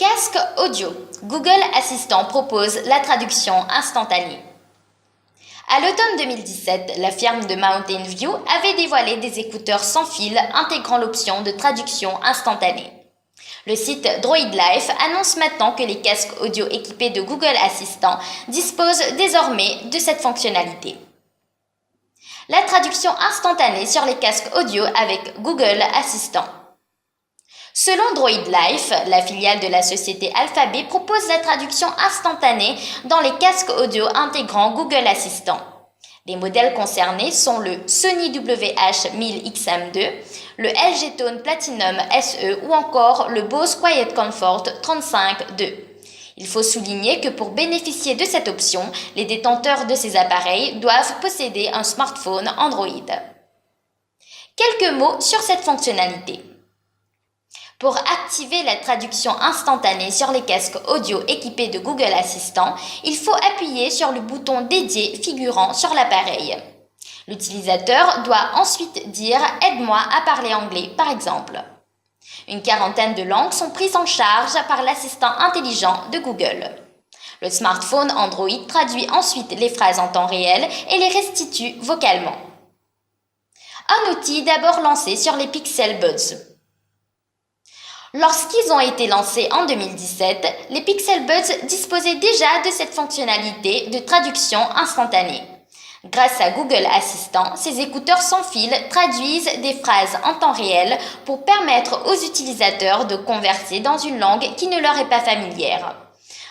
Casque audio. Google Assistant propose la traduction instantanée. À l'automne 2017, la firme de Mountain View avait dévoilé des écouteurs sans fil intégrant l'option de traduction instantanée. Le site DroidLife annonce maintenant que les casques audio équipés de Google Assistant disposent désormais de cette fonctionnalité. La traduction instantanée sur les casques audio avec Google Assistant. Selon DroidLife, la filiale de la société Alphabet propose la traduction instantanée dans les casques audio intégrant Google Assistant. Les modèles concernés sont le Sony WH-1000XM2, le LG Tone Platinum SE ou encore le Bose Quiet Comfort 35-2. Il faut souligner que pour bénéficier de cette option, les détenteurs de ces appareils doivent posséder un smartphone Android. Quelques mots sur cette fonctionnalité. Pour activer la traduction instantanée sur les casques audio équipés de Google Assistant, il faut appuyer sur le bouton dédié figurant sur l'appareil. L'utilisateur doit ensuite dire « Aide-moi à parler anglais » par exemple. Une quarantaine de langues sont prises en charge par l'assistant intelligent de Google. Le smartphone Android traduit ensuite les phrases en temps réel et les restitue vocalement. Un outil d'abord lancé sur les Pixel Buds. Lorsqu'ils ont été lancés en 2017, les Pixel Buds disposaient déjà de cette fonctionnalité de traduction instantanée. Grâce à Google Assistant, ces écouteurs sans fil traduisent des phrases en temps réel pour permettre aux utilisateurs de converser dans une langue qui ne leur est pas familière.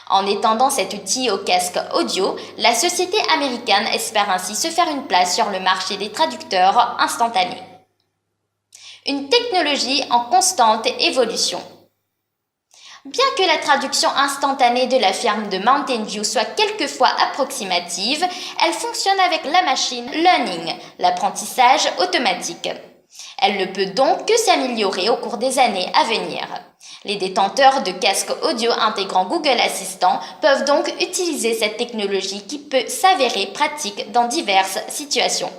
En étendant cet outil aux casques audio, la société américaine espère ainsi se faire une place sur le marché des traducteurs instantanés. Une technologie en constante évolution. Bien que la traduction instantanée de la firme de Mountain View soit quelquefois approximative, elle fonctionne avec la machine learning, l'apprentissage automatique. Elle ne peut donc que s'améliorer au cours des années à venir. Les détenteurs de casques audio intégrant Google Assistant peuvent donc utiliser cette technologie qui peut s'avérer pratique dans diverses situations.